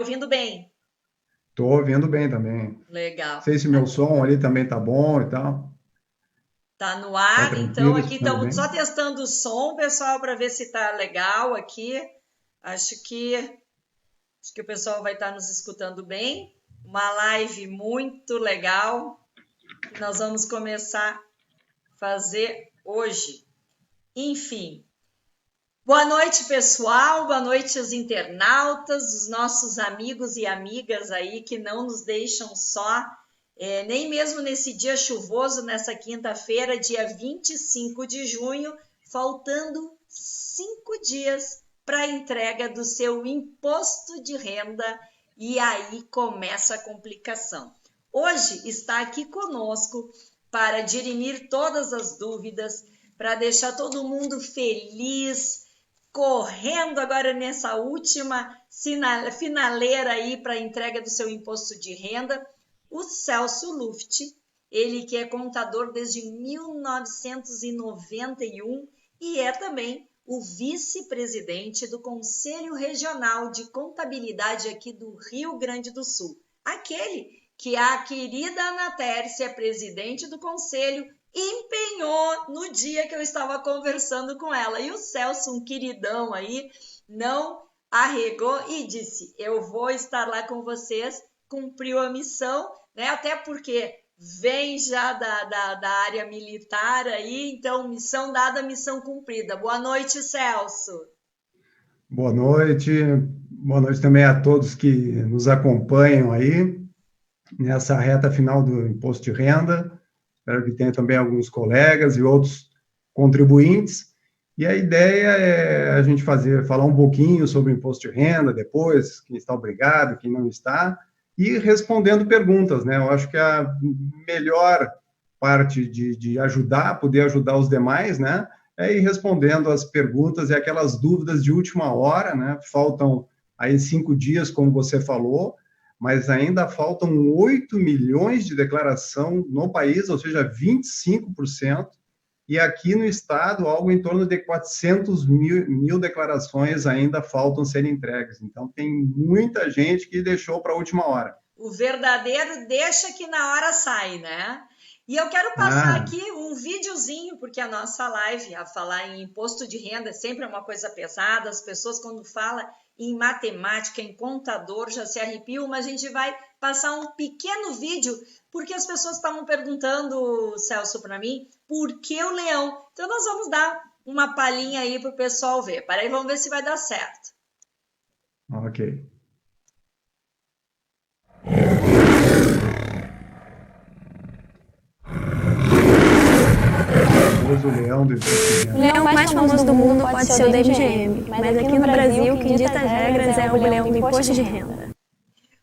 ouvindo bem? Estou ouvindo bem também. Não Legal. sei se meu som ali também tá bom e tal. Tá no Tá ar, então tranquilo, aqui escutando estamos só bem? testando o som, pessoal, para ver se tá legal aqui. Acho que acho que o pessoal vai estar nos escutando bem. Uma live muito legal que nós vamos começar a fazer hoje. Enfim, boa noite, pessoal. Boa noite, os internautas, os nossos amigos e amigas aí que não nos deixam só, nem mesmo nesse dia chuvoso, nessa quinta-feira, dia 25 de junho, faltando 5 dias para a entrega do seu imposto de renda. E aí começa a complicação. Hoje está aqui conosco para dirimir todas as dúvidas, para deixar todo mundo feliz, correndo agora nessa última finaleira aí para a entrega do seu imposto de renda, o Celso Luft, ele que é contador desde 1991 e é também o vice-presidente do Conselho Regional de Contabilidade aqui do Rio Grande do Sul. Aquele que a querida Ana Tércia, presidente do conselho, empenhou no dia que eu estava conversando com ela. E o Celso, um queridão aí, não arregou e disse: eu vou estar lá com vocês, cumpriu a missão, né? Até porque vem já da área militar aí, então missão dada, missão cumprida. Boa noite, Celso. Boa noite. Boa noite também a todos que nos acompanham aí nessa reta final do imposto de renda. Espero que tenha também alguns colegas e outros contribuintes. E a ideia é a gente falar um pouquinho sobre o imposto de renda depois, quem está obrigado, quem não está, e respondendo perguntas, né? Eu acho que a melhor parte de ajudar, poder ajudar os demais, né? É ir respondendo as perguntas e aquelas dúvidas de última hora, né? Faltam aí 5 dias, como você falou, mas ainda faltam 8 milhões de declaração no país, ou seja, 25%, e aqui no estado, algo em torno de 400 mil declarações ainda faltam serem entregues. Então, tem muita gente que deixou para a última hora. O verdadeiro deixa que na hora sai, né? E eu quero passar Ah, aqui um videozinho, porque a nossa live, a falar em imposto de renda, sempre é uma coisa pesada. As pessoas, quando falam em matemática, em contador, já se arrepiam, mas a gente vai passar um pequeno vídeo, porque as pessoas estavam perguntando, Celso, para mim, por que o leão? Então, nós vamos dar uma palhinha aí para o pessoal ver. Peraí, vamos ver se vai dar certo. ok. O famoso leão do imposto de O renda. leão mais famoso do mundo pode ser o da MGM, mas aqui no Brasil quem dita as regras é o leão do imposto de renda.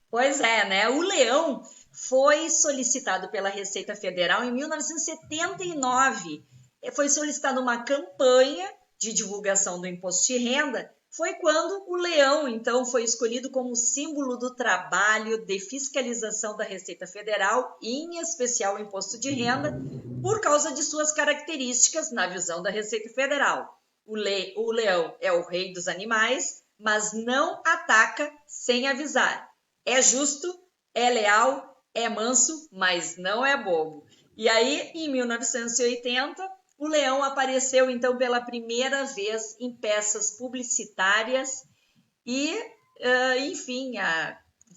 Pois é, né? O leão foi solicitado pela Receita Federal em 1979. Foi solicitada uma campanha de divulgação do imposto de renda. Foi quando o leão, então, foi escolhido como símbolo do trabalho de fiscalização da Receita Federal, em especial o imposto de renda, por causa de suas características na visão da Receita Federal. O leão é o rei dos animais, mas não ataca sem avisar. É justo, é leal, é manso, mas não é bobo. E aí, em 1980, o leão apareceu então pela primeira vez em peças publicitárias e, enfim,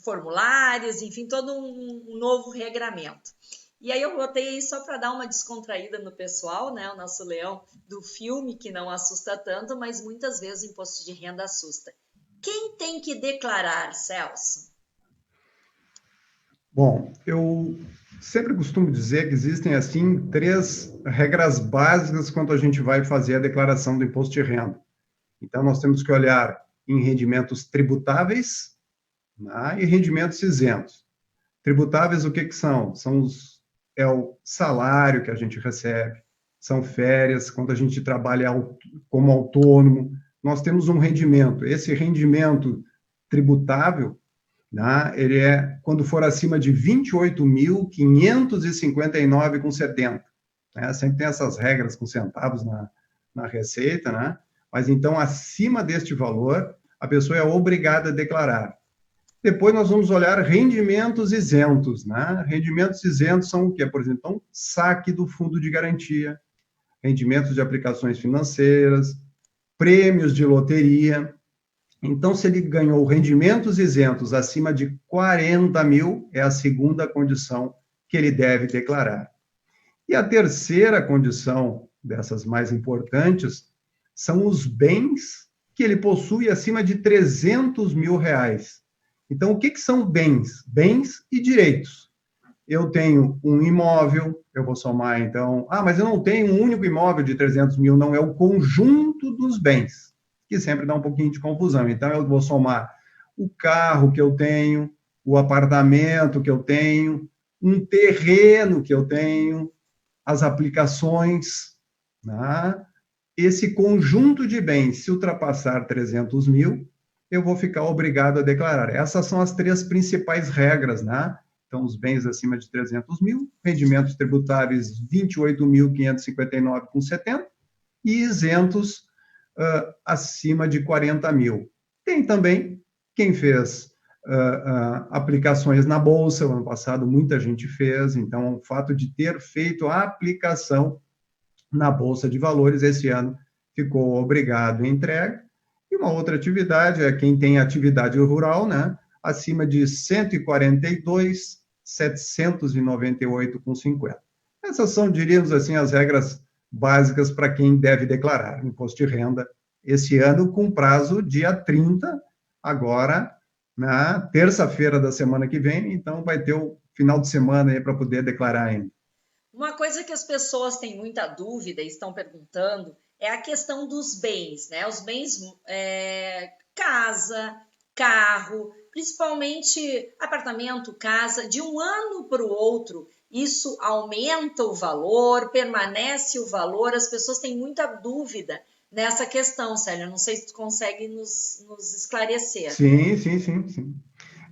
formulários, enfim, todo um novo regramento. E aí eu botei aí só para dar uma descontraída no pessoal, né? O nosso leão do filme, que não assusta tanto, mas muitas vezes o imposto de renda assusta. Quem tem que declarar, Celso? Bom, eu sempre costumo dizer que existem, assim, 3 regras básicas quando a gente vai fazer a declaração do imposto de renda. Então, nós temos que olhar em rendimentos tributáveis, né, e rendimentos isentos. Tributáveis, o que que são? É o salário que a gente recebe, são férias, quando a gente trabalha como autônomo, nós temos um rendimento. Esse rendimento tributável, né, ele é quando for acima de 28.559,70. Né? Sempre tem essas regras com centavos na receita, né? Mas então, acima deste valor, a pessoa é obrigada a declarar. Depois nós vamos olhar rendimentos isentos, né? Rendimentos isentos são o quê? Por exemplo, então, saque do fundo de garantia, rendimentos de aplicações financeiras, prêmios de loteria. Então, se ele ganhou rendimentos isentos acima de 40 mil, é a segunda condição que ele deve declarar. E a terceira condição, dessas mais importantes, são os bens que ele possui acima de 300 mil reais. Então, o que são bens? Bens e direitos. Eu tenho um imóvel, eu vou somar, então... mas eu não tenho um único imóvel de 300 mil, não, é o conjunto dos bens, que sempre dá um pouquinho de confusão. Então, eu vou somar o carro que eu tenho, o apartamento que eu tenho, um terreno que eu tenho, as aplicações, né? Esse conjunto de bens, se ultrapassar 300 mil, eu vou ficar obrigado a declarar. Essas são as três principais regras, né? Então, os bens acima de 300 mil, rendimentos tributáveis 28.559,70 e isentos acima de 40 mil. Tem também quem fez aplicações na Bolsa, o ano passado muita gente fez, então o fato de ter feito a aplicação na Bolsa de Valores, esse ano ficou obrigado a entrega. E uma outra atividade é quem tem atividade rural, né, acima de 142.798,50. Essas são, diríamos assim, as regras básicas para quem deve declarar imposto de renda esse ano, com prazo dia 30, agora, na terça-feira da semana que vem, então vai ter o final de semana aí para poder declarar ainda. Uma coisa que as pessoas têm muita dúvida e estão perguntando é a questão dos bens, né? Os bens, casa, carro, principalmente apartamento, casa, de um ano para o outro, isso aumenta o valor, permanece o valor? As pessoas têm muita dúvida nessa questão, Célio. Não sei se tu consegue nos esclarecer. Sim.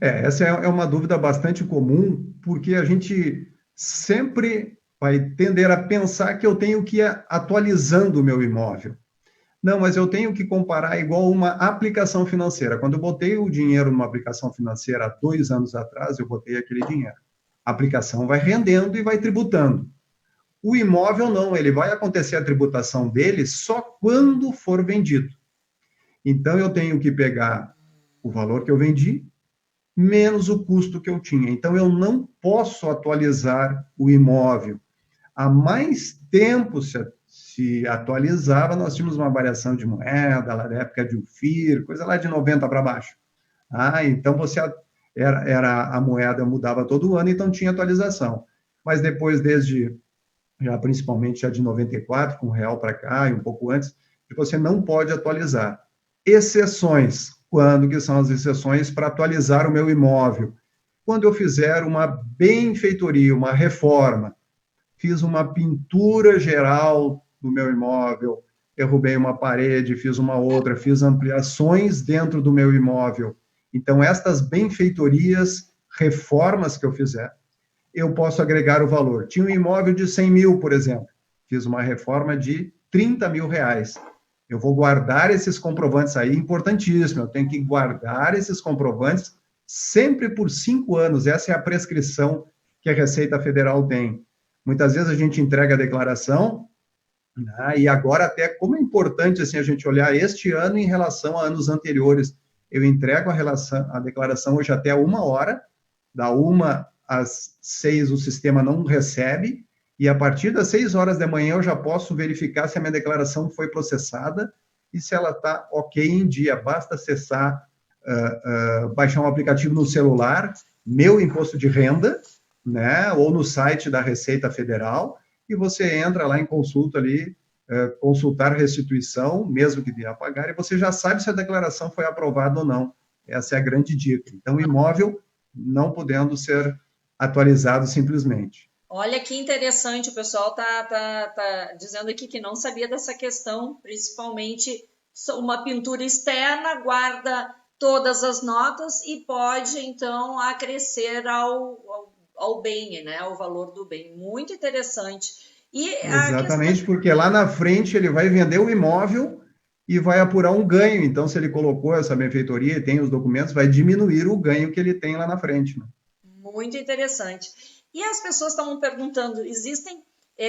Essa é uma dúvida bastante comum, porque a gente sempre vai tender a pensar que eu tenho que ir atualizando o meu imóvel. Não, mas eu tenho que comparar igual uma aplicação financeira. Quando eu botei o dinheiro numa aplicação financeira há 2 anos atrás, eu botei aquele dinheiro. A aplicação vai rendendo e vai tributando. O imóvel não, ele vai acontecer a tributação dele só quando for vendido. Então, eu tenho que pegar o valor que eu vendi, menos o custo que eu tinha. Então, eu não posso atualizar o imóvel. Há mais tempo se atualizava, nós tínhamos uma variação de moeda, lá da época de UFIR, coisa lá de 90 para baixo. Então, a moeda mudava todo ano, então tinha atualização. Mas depois, principalmente já de 94, com o real para cá, e um pouco antes, você não pode atualizar. Exceções. Quando que são as exceções para atualizar o meu imóvel? Quando eu fizer uma benfeitoria, uma reforma, fiz uma pintura geral do meu imóvel, derrubei uma parede, fiz uma outra, fiz ampliações dentro do meu imóvel. Então, estas benfeitorias, reformas que eu fizer, eu posso agregar o valor. Tinha um imóvel de 100 mil, por exemplo, fiz uma reforma de 30 mil reais. Eu vou guardar esses comprovantes aí, importantíssimo, eu tenho que guardar esses comprovantes sempre por 5 anos, essa é a prescrição que a Receita Federal tem. Muitas vezes a gente entrega a declaração, né, e agora até como é importante assim, a gente olhar este ano em relação a anos anteriores. Eu entrego a declaração hoje até 1h, da 1 às 6 o sistema não recebe, e a partir das 6 horas da manhã eu já posso verificar se a minha declaração foi processada e se ela está ok em dia. Basta acessar, baixar um aplicativo no celular, Meu Imposto de Renda, né, ou no site da Receita Federal, e você entra lá em consulta ali, consultar restituição, mesmo que venha a pagar, e você já sabe se a declaração foi aprovada ou não. Essa é a grande dica. Então, imóvel não podendo ser atualizado simplesmente. Olha que interessante, o pessoal tá dizendo aqui que não sabia dessa questão, principalmente uma pintura externa guarda todas as notas e pode, então, acrescer ao bem, né, ao valor do bem. Muito interessante. E exatamente, porque lá na frente ele vai vender o imóvel e vai apurar um ganho. Então, se ele colocou essa benfeitoria e tem os documentos, vai diminuir o ganho que ele tem lá na frente. Né? Muito interessante. E as pessoas estavam perguntando, existem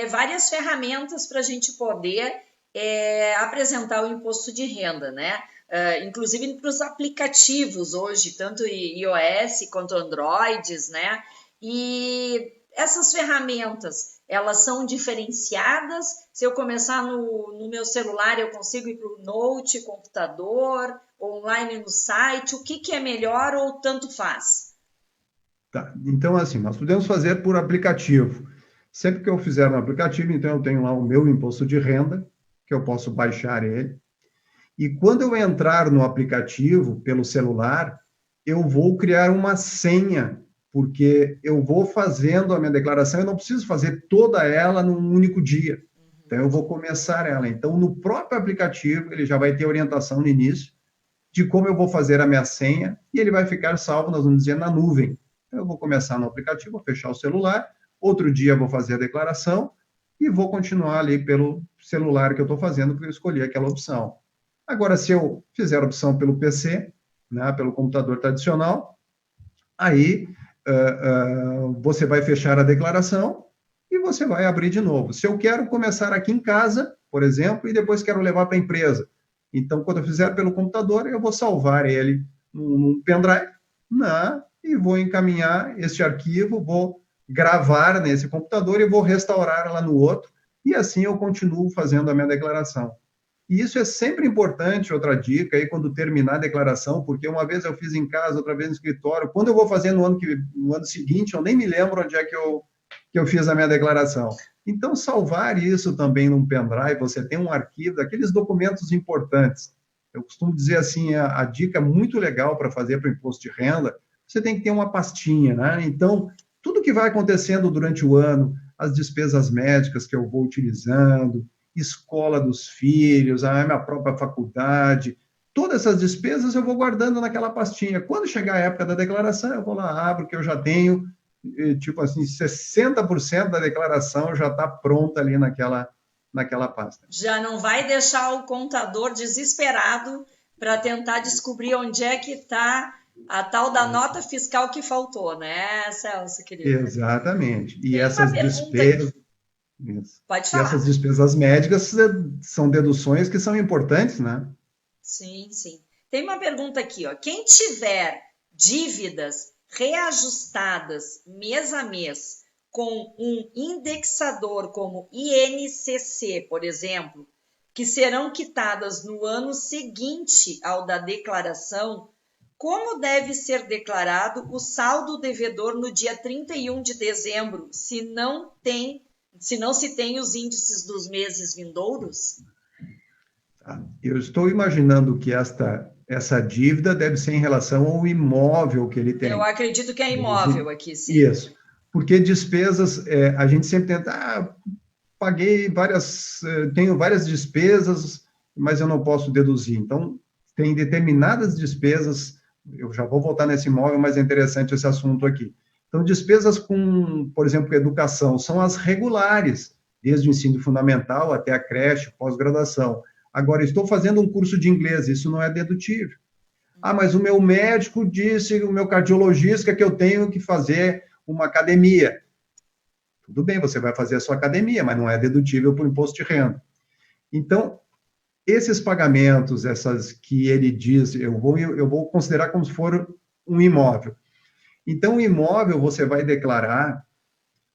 várias ferramentas para a gente poder apresentar o imposto de renda, né? Inclusive para os aplicativos hoje, tanto iOS quanto Androids, né? E essas ferramentas, elas são diferenciadas? Se eu começar no meu celular, eu consigo ir para o Note, computador, online no site, o que é melhor ou tanto faz? Tá. Então, assim, nós podemos fazer por aplicativo. Sempre que eu fizer no aplicativo, então eu tenho lá o meu imposto de renda, que eu posso baixar ele. E quando eu entrar no aplicativo pelo celular, eu vou criar uma senha, porque eu vou fazendo a minha declaração, eu não preciso fazer toda ela num único dia. Então, eu vou começar ela. Então, no próprio aplicativo, ele já vai ter orientação no início de como eu vou fazer a minha senha e ele vai ficar salvo, nós vamos dizer, na nuvem. Então, eu vou começar no aplicativo, vou fechar o celular, outro dia eu vou fazer a declaração e vou continuar ali pelo celular que eu estou fazendo, porque eu escolhi aquela opção. Agora, se eu fizer a opção pelo PC, né, pelo computador tradicional, aí você vai fechar a declaração e você vai abrir de novo. Se eu quero começar aqui em casa, por exemplo, e depois quero levar para a empresa, então, quando eu fizer pelo computador, eu vou salvar ele num pendrive, né, e vou encaminhar este arquivo, vou gravar nesse computador e vou restaurar lá no outro, e assim eu continuo fazendo a minha declaração. E isso é sempre importante, outra dica, aí quando terminar a declaração, porque uma vez eu fiz em casa, outra vez no escritório, quando eu vou fazer no ano seguinte, eu nem me lembro onde é que eu fiz a minha declaração. Então, salvar isso também num pendrive, você tem um arquivo daqueles documentos importantes. Eu costumo dizer assim, a dica muito legal para fazer para o imposto de renda, você tem que ter uma pastinha, né? Então, tudo que vai acontecendo durante o ano, as despesas médicas que eu vou utilizando, escola dos filhos, a minha própria faculdade, todas essas despesas eu vou guardando naquela pastinha. Quando chegar a época da declaração, eu vou lá, abro, que eu já tenho, tipo assim, 60% da declaração já está pronta ali naquela pasta. Já não vai deixar o contador desesperado para tentar descobrir onde é que está a tal da nota fiscal que faltou, né, Celso, querido? Exatamente. E Tem essas despesas... Isso. Pode falar. E essas despesas médicas são deduções que são importantes, né? Sim, sim. Tem uma pergunta aqui, ó. Quem tiver dívidas reajustadas mês a mês com um indexador como INCC, por exemplo, que serão quitadas no ano seguinte ao da declaração, como deve ser declarado o saldo devedor no dia 31 de dezembro, se não se tem os índices dos meses vindouros? Eu estou imaginando que essa dívida deve ser em relação ao imóvel que ele tem. Eu acredito que é imóvel aqui, sim. Isso. Porque despesas, a gente sempre tenta, paguei tenho várias despesas, mas eu não posso deduzir. Então, tem determinadas despesas, eu já vou voltar nesse imóvel, mas é interessante esse assunto aqui. Então, despesas com, por exemplo, educação, são as regulares, desde o ensino fundamental até a creche, pós-graduação. Agora, estou fazendo um curso de inglês, isso não é dedutível. Mas o meu médico disse, o meu cardiologista, que eu tenho que fazer uma academia. Tudo bem, você vai fazer a sua academia, mas não é dedutível por imposto de renda. Então, esses pagamentos, essas que ele diz, eu vou considerar como se for um imóvel. Então, o imóvel você vai declarar,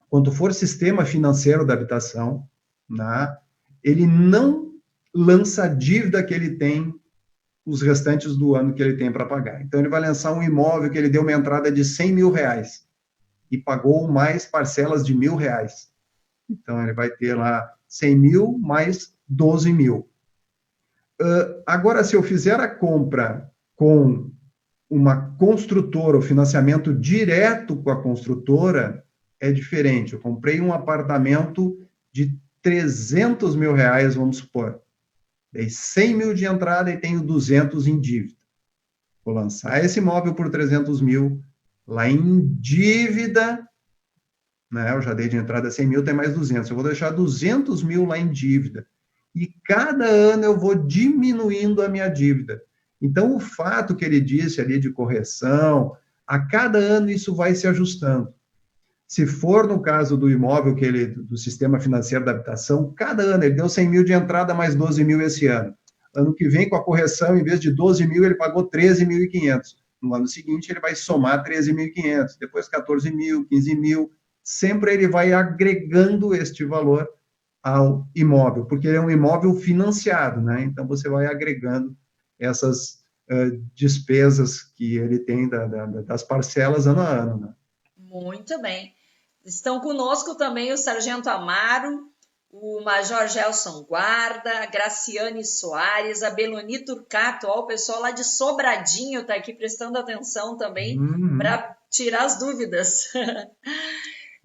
quando for sistema financeiro da habitação, né, ele não lança a dívida que ele tem, os restantes do ano que ele tem para pagar. Então, ele vai lançar um imóvel que ele deu uma entrada de R$100 mil e pagou mais parcelas de R$1.000. Então, ele vai ter lá 100 mil mais 12 mil. Agora, se eu fizer a compra com uma construtora, o financiamento direto com a construtora, é diferente. Eu comprei um apartamento de R$300 mil, vamos supor. Dei 100 mil de entrada e tenho 200 em dívida. Vou lançar esse imóvel por 300 mil, lá em dívida, né? Eu já dei de entrada 100 mil, tem mais 200. Eu vou deixar 200 mil lá em dívida. e cada ano eu vou diminuindo a minha dívida. Então, o fato que ele disse ali de correção, a cada ano isso vai se ajustando. Se for no caso do imóvel, do sistema financeiro da habitação, cada ano ele deu 100 mil de entrada, mais 12 mil esse ano. Ano que vem, com a correção, em vez de 12 mil, ele pagou 13.500. No ano seguinte, ele vai somar 13.500, depois 14 mil, 15 mil. Sempre ele vai agregando este valor ao imóvel, porque ele é um imóvel financiado, né? Então, você vai agregando essas despesas que ele tem das parcelas ano a ano, né? Muito bem. Estão conosco também o Sargento Amaro, o Major Gelson Guarda, a Graciane Soares, a Beloni Turcato, ó, o pessoal lá de Sobradinho está aqui prestando atenção também para tirar as dúvidas.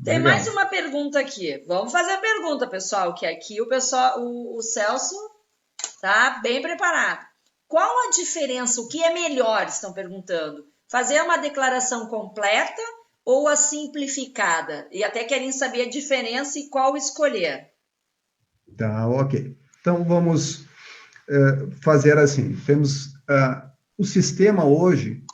Tem Legal. mais uma pergunta aqui. Vamos fazer a pergunta, pessoal, que aqui o Celso tá bem preparado. Qual a diferença, o que é melhor, estão perguntando? Fazer uma declaração completa ou a simplificada? E até querem saber a diferença e qual escolher. Tá, ok. Então, vamos fazer assim. Temos o sistema hoje,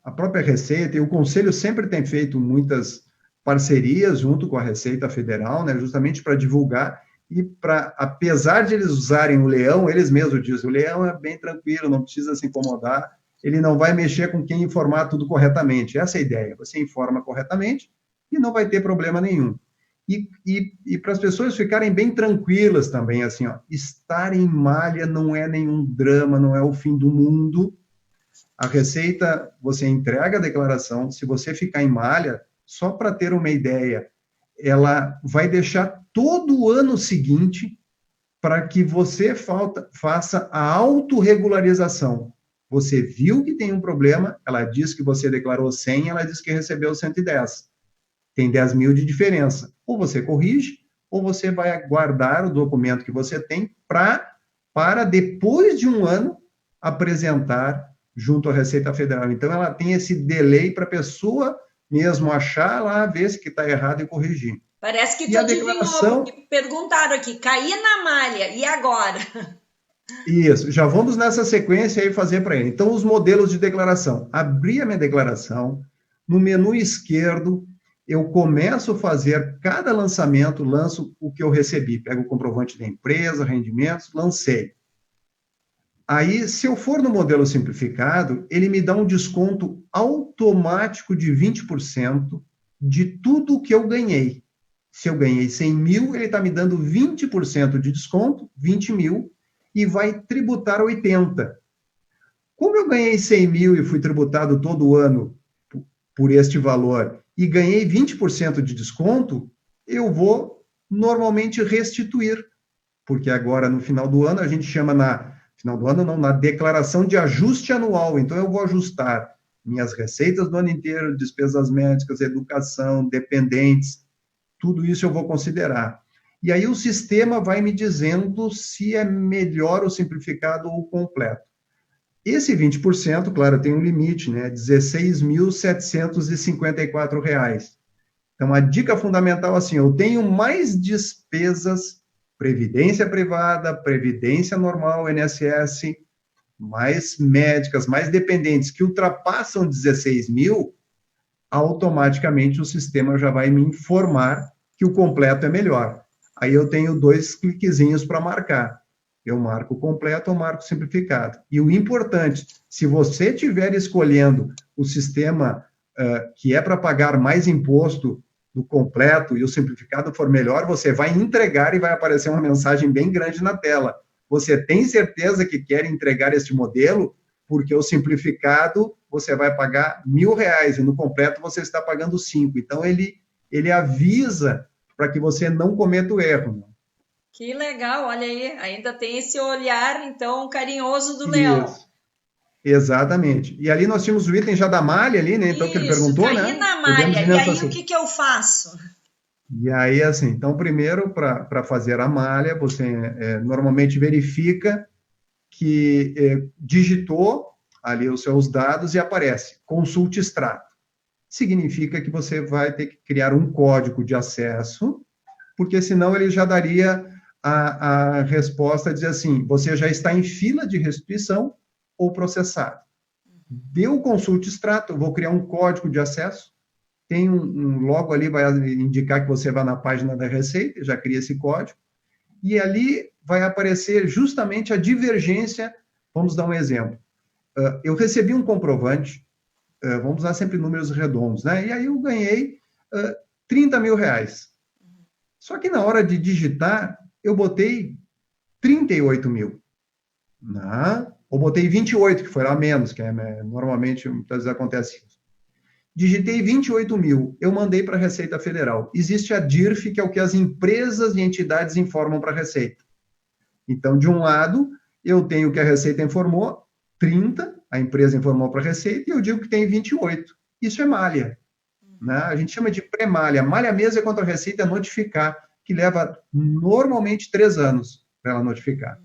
a própria Receita, e o Conselho sempre tem feito muitas parcerias junto com a Receita Federal, né, justamente para divulgar e para, apesar de eles usarem o leão, eles mesmos dizem, o leão é bem tranquilo, não precisa se incomodar, ele não vai mexer com quem informar tudo corretamente. Essa é a ideia, você informa corretamente e não vai ter problema nenhum. E para as pessoas ficarem bem tranquilas também, assim, ó, estar em malha não é nenhum drama, não é o fim do mundo. A Receita, você entrega a declaração, se você ficar em malha, só para ter uma ideia, ela vai deixar todo o ano seguinte para que você faça a autorregularização. Você viu que tem um problema, ela diz que você declarou 100, ela diz que recebeu 110. Tem 10 mil de diferença. Ou você corrige, ou você vai guardar o documento que você tem para depois de um ano, apresentar junto à Receita Federal. Então, ela tem esse delay para a pessoa mesmo achar lá, ver se que está errado e corrigir. Parece que tu adivinhou, porque perguntaram aqui, caí na malha, e agora? Isso, já vamos nessa sequência aí fazer para ele. Então, os modelos de declaração. Abri a minha declaração, no menu esquerdo, eu começo a fazer cada lançamento, lanço o que eu recebi, pego o comprovante da empresa, rendimentos, lancei. Aí, se eu for no modelo simplificado, ele me dá um desconto automático de 20% de tudo que eu ganhei. Se eu ganhei 100 mil, ele está me dando 20% de desconto, 20 mil, e vai tributar 80. Como eu ganhei 100 mil e fui tributado todo ano por este valor, e ganhei 20% de desconto, eu vou normalmente restituir, porque agora, no final do ano, a gente chama na declaração de ajuste anual. Então, eu vou ajustar minhas receitas do ano inteiro, despesas médicas, educação, dependentes, tudo isso eu vou considerar. E aí o sistema vai me dizendo se é melhor o simplificado ou o completo. Esse 20%, claro, tem um limite, né? R$ 16.754. Então, a dica fundamental, assim, eu tenho mais despesas, previdência privada, previdência normal, INSS, mais médicas, mais dependentes, que ultrapassam 16 mil, automaticamente o sistema já vai me informar que o completo é melhor. Aí eu tenho 2 cliquezinhos para marcar. Eu marco completo ou marco simplificado. E o importante, se você estiver escolhendo o sistema que é para pagar mais imposto do completo e o simplificado for melhor, você vai entregar e vai aparecer uma mensagem bem grande na tela. Você tem certeza que quer entregar este modelo? Porque o simplificado você vai pagar R$ 1.000 e no completo você está pagando 5. Então, ele avisa para que você não cometa o erro. Né? Que legal, olha aí, ainda tem esse olhar, então, carinhoso do leão. Isso. Exatamente. E ali nós tínhamos o item já da malha ali, né? Então, isso, que ele perguntou, caí né? Na malha. E aí, o que eu faço? E aí, assim, então, primeiro, para fazer a malha, você normalmente verifica que digitou ali os seus dados e aparece consulte extrato. Significa que você vai ter que criar um código de acesso, porque senão ele já daria a resposta diz assim, você já está em fila de restituição ou processado. Deu o consulte extrato, eu vou criar um código de acesso, tem logo ali, vai indicar que você vai na página da Receita, já cria esse código, e ali vai aparecer justamente a divergência. Vamos dar um exemplo. Eu recebi um comprovante, vamos usar sempre números redondos, né? E aí eu ganhei 30 mil reais. Só que na hora de digitar, eu botei 38 mil. Ou botei 28, que foi lá menos, que normalmente muitas vezes acontece isso. Digitei 28 mil, eu mandei para a Receita Federal. Existe a DIRF, que é o que as empresas e entidades informam para a Receita. Então, de um lado, eu tenho o que a Receita informou, 30, a empresa informou para a Receita, e eu digo que tem 28. Isso é malha. Né? A gente chama de pré-malha. Malha mesmo é quando a Receita notificar, que leva normalmente 3 anos para ela notificar.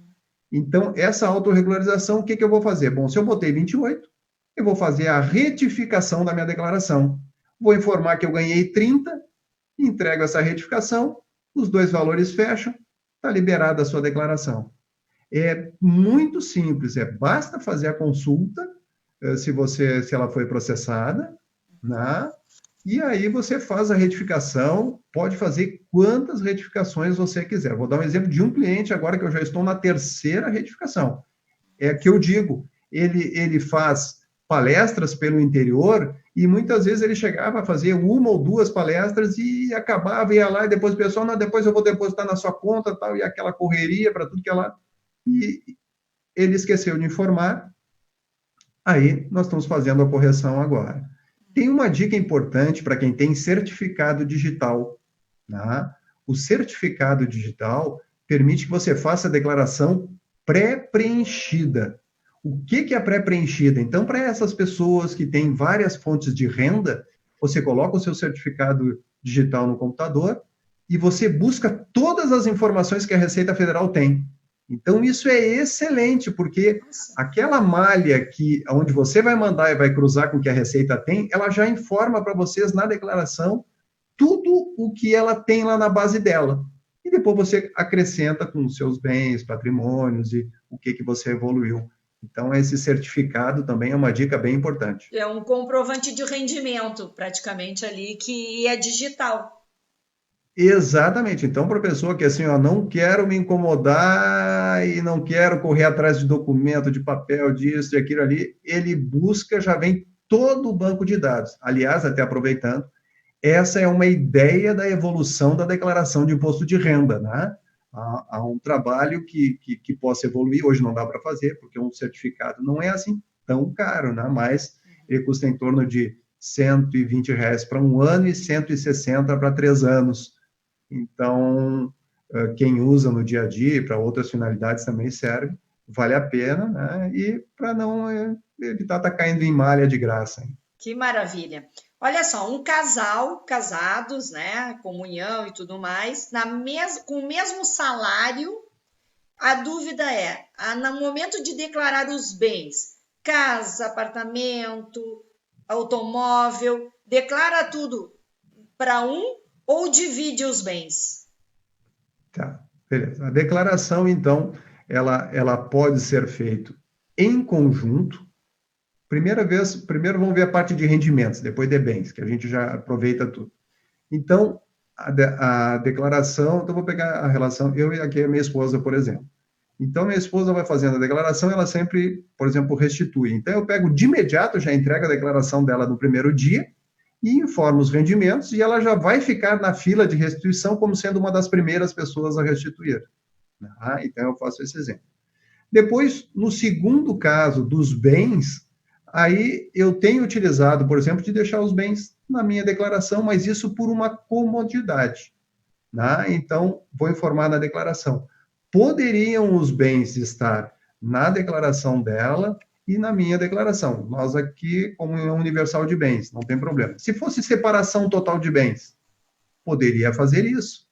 Então, essa autorregularização, o que eu vou fazer? Bom, se eu botei 28, eu vou fazer a retificação da minha declaração. Vou informar que eu ganhei 30, entrego essa retificação, os 2 valores fecham, está liberada a sua declaração. É muito simples, basta fazer a consulta, se ela foi processada, né? E aí você faz a retificação, pode fazer quantas retificações você quiser. Vou dar um exemplo de um cliente agora que eu já estou na 3ª retificação. É que eu digo, ele faz palestras pelo interior e muitas vezes ele chegava a fazer 1 ou 2 palestras e acabava, ia lá e depois o pessoal, não, depois eu vou depositar na sua conta, tal, e aquela correria para tudo que é lá. E ele esqueceu de informar, aí nós estamos fazendo a correção agora. Tem uma dica importante para quem tem certificado digital. Né? O certificado digital permite que você faça a declaração pré-preenchida. O que é pré-preenchida? Então, para essas pessoas que têm várias fontes de renda, você coloca o seu certificado digital no computador e você busca todas as informações que a Receita Federal tem. Então, isso é excelente, porque aquela malha onde você vai mandar e vai cruzar com o que a Receita tem, ela já informa para vocês na declaração tudo o que ela tem lá na base dela. E depois você acrescenta com os seus bens, patrimônios e o que você evoluiu. Então, esse certificado também é uma dica bem importante. É um comprovante de rendimento, praticamente ali, que é digital. Exatamente. Então, para a pessoa que assim, não quero me incomodar e não quero correr atrás de documento, de papel, disso e aquilo ali, ele busca, já vem todo o banco de dados. Aliás, até aproveitando, essa é uma ideia da evolução da declaração de imposto de renda, né? Há um trabalho que possa evoluir, hoje não dá para fazer, porque um certificado não é assim tão caro, né? Mas ele custa em torno de R$120 para 1 ano e 160 para 3 anos. Então, quem usa no dia a dia, para outras finalidades também serve, vale a pena, né? E para não evitar estar caindo em malha de graça. Hein? Que maravilha! Olha só, um casal, casados, né, comunhão e tudo mais, com o mesmo salário, a dúvida é, no momento de declarar os bens, casa, apartamento, automóvel, declara tudo para um ou divide os bens? Tá, beleza. A declaração, então, ela pode ser feita em conjunto. Primeiro vamos ver a parte de rendimentos, depois de bens, que a gente já aproveita tudo. Então, a declaração, então vou pegar a relação, eu e aqui a minha esposa, por exemplo. Então, minha esposa vai fazendo a declaração, ela sempre, por exemplo, restitui. Então, eu pego de imediato, já entrego a declaração dela no primeiro dia, e informo os rendimentos, e ela já vai ficar na fila de restituição como sendo uma das primeiras pessoas a restituir. Então, eu faço esse exemplo. Depois, no segundo caso dos bens, aí eu tenho utilizado, por exemplo, de deixar os bens na minha declaração, mas isso por uma comodidade. Então, vou informar na declaração. Poderiam os bens estar na declaração dela e na minha declaração. Nós aqui, comunhão universal de bens, não tem problema. Se fosse separação total de bens, poderia fazer isso.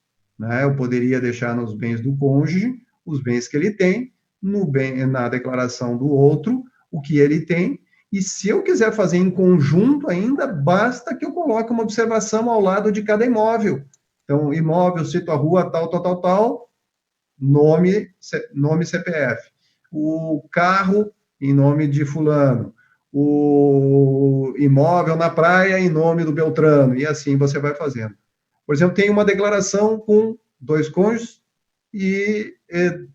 Eu poderia deixar nos bens do cônjuge os bens que ele tem, na declaração do outro, o que ele tem, e se eu quiser fazer em conjunto ainda, basta que eu coloque uma observação ao lado de cada imóvel. Então, imóvel, cito a rua, tal, nome CPF, o carro em nome de fulano, o imóvel na praia em nome do Beltrano, e assim você vai fazendo. Por exemplo, tem uma declaração com 2 cônjuges e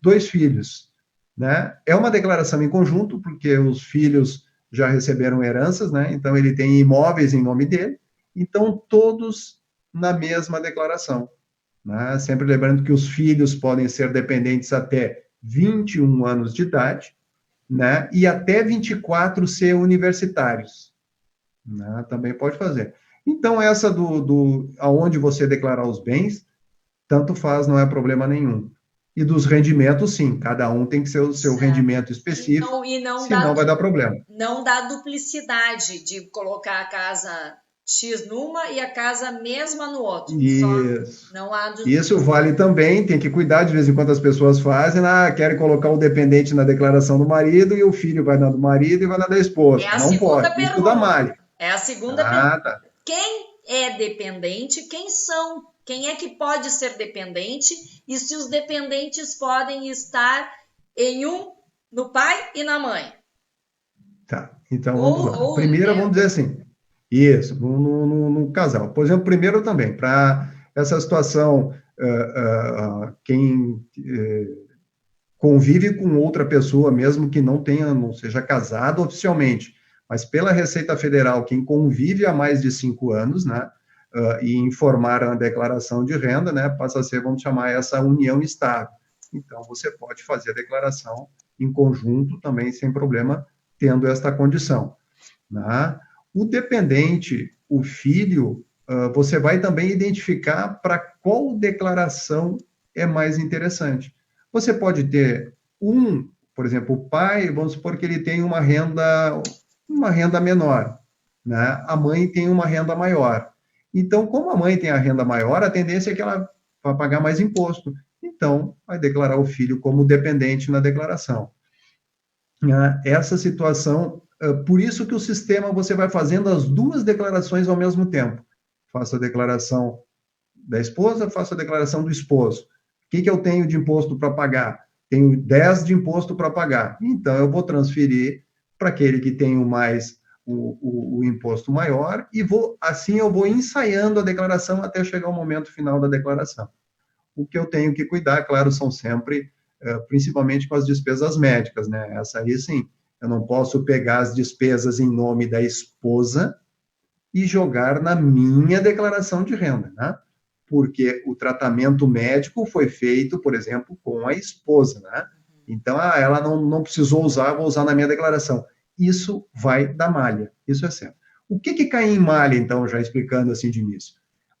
2 filhos, né? É uma declaração em conjunto, porque os filhos já receberam heranças, né? Então ele tem imóveis em nome dele, então todos na mesma declaração, né? Sempre lembrando que os filhos podem ser dependentes até 21 anos de idade, né? E até 24 ser universitários, né? Também pode fazer. Então, essa aonde você declarar os bens, tanto faz, não é problema nenhum. E dos rendimentos, sim, cada um tem que ser o seu rendimento específico, senão vai dar problema. Não dá duplicidade de colocar a casa X numa e a casa mesma no outro. Isso. Não há Isso vale também, tem que cuidar, de vez em quando as pessoas fazem, querem colocar o dependente na declaração do marido e o filho vai na do marido e vai na da esposa. Não pode, pergunta. Isso dá malha. É a segunda pergunta. Tá. Quem é dependente? Quem é que pode ser dependente? E se os dependentes podem estar no pai e na mãe? Tá, então vamos lá. Primeiro, vamos dizer assim, isso, no casal. Por exemplo, primeiro também, para essa situação, quem convive com outra pessoa, mesmo que não seja casado oficialmente, mas pela Receita Federal, quem convive há mais de 5 anos, né, e informar a declaração de renda, né, passa a ser, vamos chamar essa união estável. Então, você pode fazer a declaração em conjunto também, sem problema, tendo esta condição, né? O dependente, o filho, você vai também identificar para qual declaração é mais interessante. Você pode ter por exemplo, o pai, vamos supor que ele tem uma renda menor, né? A mãe tem uma renda maior. Então, como a mãe tem a renda maior, a tendência é que ela vai pagar mais imposto. Então, vai declarar o filho como dependente na declaração. Essa situação, por isso que o sistema, você vai fazendo as 2 declarações ao mesmo tempo. Faço a declaração da esposa, faço a declaração do esposo. O que eu tenho de imposto para pagar? Tenho 10 de imposto para pagar. Então, eu vou transferir para aquele que tem o imposto maior e assim eu vou ensaiando a declaração até chegar ao momento final da declaração. O que eu tenho que cuidar, claro, são sempre, principalmente com as despesas médicas, né? Essa aí, sim, eu não posso pegar as despesas em nome da esposa e jogar na minha declaração de renda, né? Porque o tratamento médico foi feito, por exemplo, com a esposa, né? Então, ela não precisou usar, vou usar na minha declaração. Isso vai dar malha, isso é certo. O que cai em malha, então, já explicando assim de início?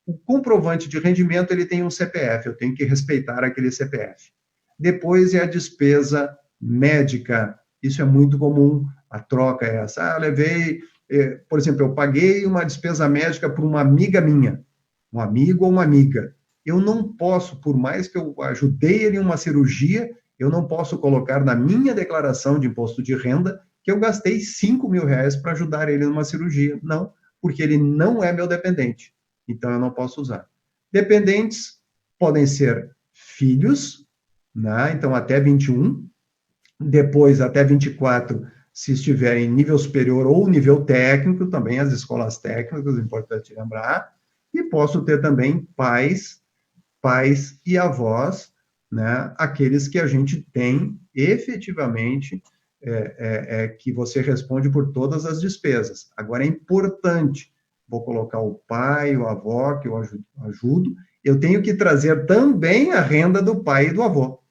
O comprovante de rendimento, ele tem um CPF, eu tenho que respeitar aquele CPF. Depois é a despesa médica, isso é muito comum, a troca é essa. Por exemplo, eu paguei uma despesa médica para uma amiga minha, um amigo ou uma amiga. Eu não posso, por mais que eu ajudei ele em uma cirurgia, eu não posso colocar na minha declaração de imposto de renda que eu gastei R$5.000 para ajudar ele numa cirurgia. Não, porque ele não é meu dependente. Então, eu não posso usar. Dependentes podem ser filhos, né? Então, até 21, depois até 24, se estiver em nível superior ou nível técnico, também as escolas técnicas, é importante lembrar, e posso ter também pais e avós, né? Aqueles que a gente tem efetivamente, que você responde por todas as despesas. Agora, é importante, vou colocar o pai, o avó, que eu ajudo, eu tenho que trazer também a renda do pai e do avô.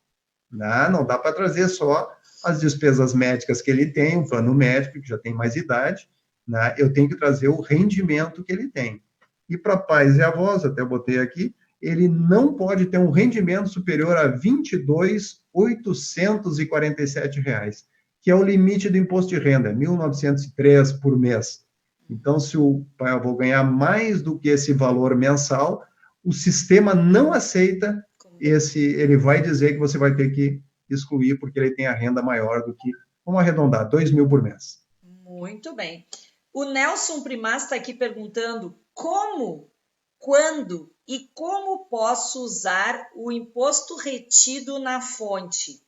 Não dá para trazer só as despesas médicas que ele tem, um plano médico, que já tem mais idade, né? Eu tenho que trazer o rendimento que ele tem. E para pais e avós, até botei aqui, ele não pode ter um rendimento superior a R$ 22.847, que é o limite do imposto de renda, R$ 1.903 por mês. Então, se o pai e avô ganhar mais do que esse valor mensal, o sistema não aceita ele vai dizer que você vai ter que excluir, porque ele tem a renda maior do que, vamos arredondar, R$2.000 por mês. Muito bem. O Nelson Primas está aqui perguntando como quando e como posso usar o imposto retido na fonte?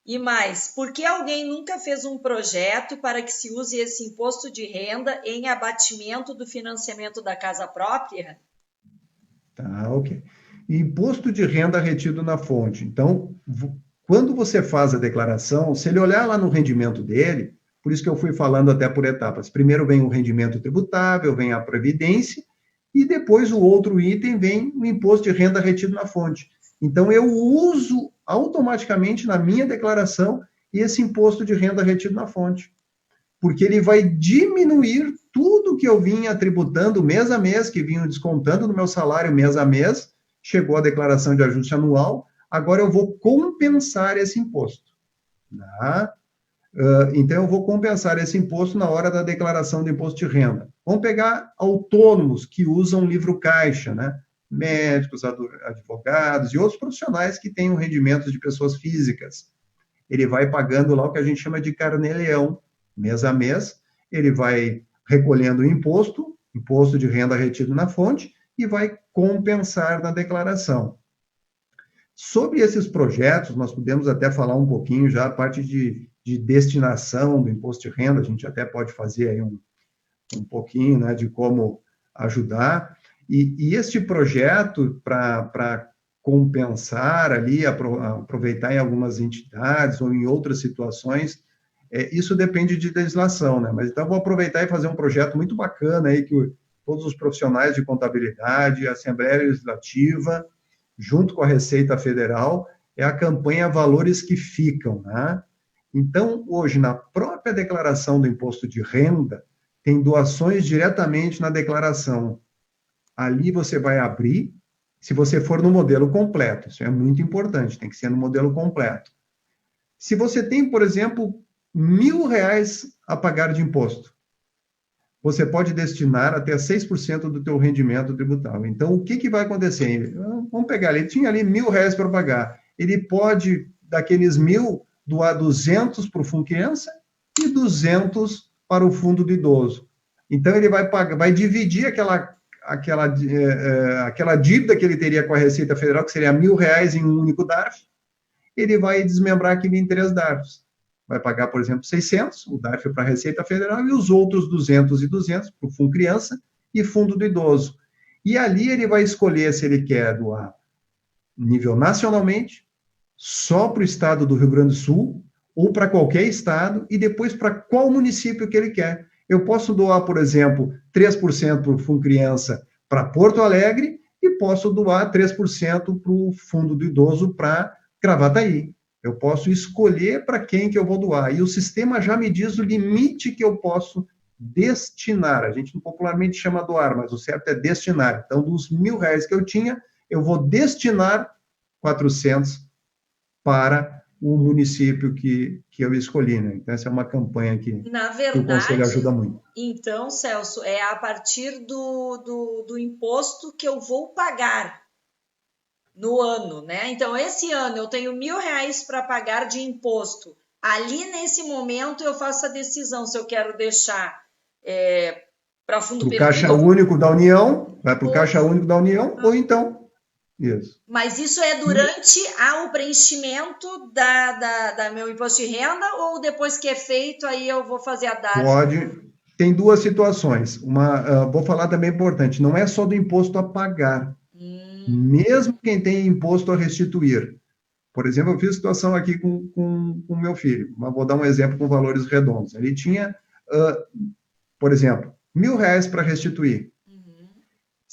E mais, por que alguém nunca fez um projeto para que se use esse imposto de renda em abatimento do financiamento da casa própria? Tá, ok. Imposto de renda retido na fonte. Então, quando você faz a declaração, se ele olhar lá no rendimento dele, por isso que eu fui falando até por etapas. Primeiro vem o rendimento tributável, vem a previdência, e depois o outro item vem o imposto de renda retido na fonte. Então, eu uso automaticamente na minha declaração esse imposto de renda retido na fonte, porque ele vai diminuir tudo que eu vinha tributando mês a mês, que vinha descontando no meu salário mês a mês, chegou a declaração de ajuste anual, agora eu vou compensar esse imposto. Tá? Então, eu vou compensar esse imposto na hora da declaração do imposto de renda. Vamos pegar autônomos que usam livro caixa, né? Médicos, advogados e outros profissionais que tenham rendimentos de pessoas físicas. Ele vai pagando lá o que a gente chama de carnê-leão, mês a mês, ele vai recolhendo o imposto de renda retido na fonte, e vai compensar na declaração. Sobre esses projetos, nós podemos até falar um pouquinho já a parte de destinação do imposto de renda, a gente até pode fazer aí um pouquinho, né, de como ajudar. E este projeto, para compensar ali, aproveitar em algumas entidades ou em outras situações, isso depende de legislação, né? Mas então vou aproveitar e fazer um projeto muito bacana aí que todos os profissionais de contabilidade, a Assembleia Legislativa, junto com a Receita Federal, é a campanha Valores que Ficam, né? Então, hoje, na própria declaração do imposto de renda, tem doações diretamente na declaração. Ali você vai abrir, se você for no modelo completo, isso é muito importante, tem que ser no modelo completo. Se você tem, por exemplo, R$1.000 a pagar de imposto, você pode destinar até 6% do teu rendimento tributável. Então, o que vai acontecer? Vamos pegar, ele tinha ali R$1.000 para pagar. Ele pode, daqueles 1.000, doar 200 para o Fundo Criança e 200 para o Fundo do Idoso. Então, ele vai dividir aquela dívida que ele teria com a Receita Federal, que seria R$1.000 em um único DARF, ele vai desmembrar aquilo em 3 DARFs. Vai pagar, por exemplo, 600, o DARF para a Receita Federal, e os outros 200 e 200 para o Fundo Criança e Fundo do Idoso. E ali ele vai escolher se ele quer doar nível nacionalmente, só para o estado do Rio Grande do Sul, ou para qualquer estado, e depois para qual município que ele quer. Eu posso doar, por exemplo, 3% para o Fundo Criança para Porto Alegre, e posso doar 3% para o Fundo do Idoso para Gravataí. Eu posso escolher para quem que eu vou doar. E o sistema já me diz o limite que eu posso destinar. A gente popularmente chama doar, mas o certo é destinar. Então, dos R$1.000 que eu tinha, eu vou destinar 400 para o município que eu escolhi, né? Então, essa é uma campanha que o Conselho ajuda muito. Então, Celso, é a partir do imposto que eu vou pagar no ano, né? Então, esse ano eu tenho R$1.000 para pagar de imposto. Ali, nesse momento, eu faço a decisão se eu quero deixar para fundo perdido. O Caixa Único da União, vai para o Caixa Único da União, ou então... Isso. Mas isso é durante o preenchimento da meu imposto de renda, ou depois que é feito, aí eu vou fazer a DARF? Pode. Tem 2 situações. Vou falar também importante, não é só do imposto a pagar. Mesmo quem tem imposto a restituir. Por exemplo, eu fiz situação aqui com meu filho. Mas vou dar um exemplo com valores redondos. Ele tinha, por exemplo, R$1.000 para restituir.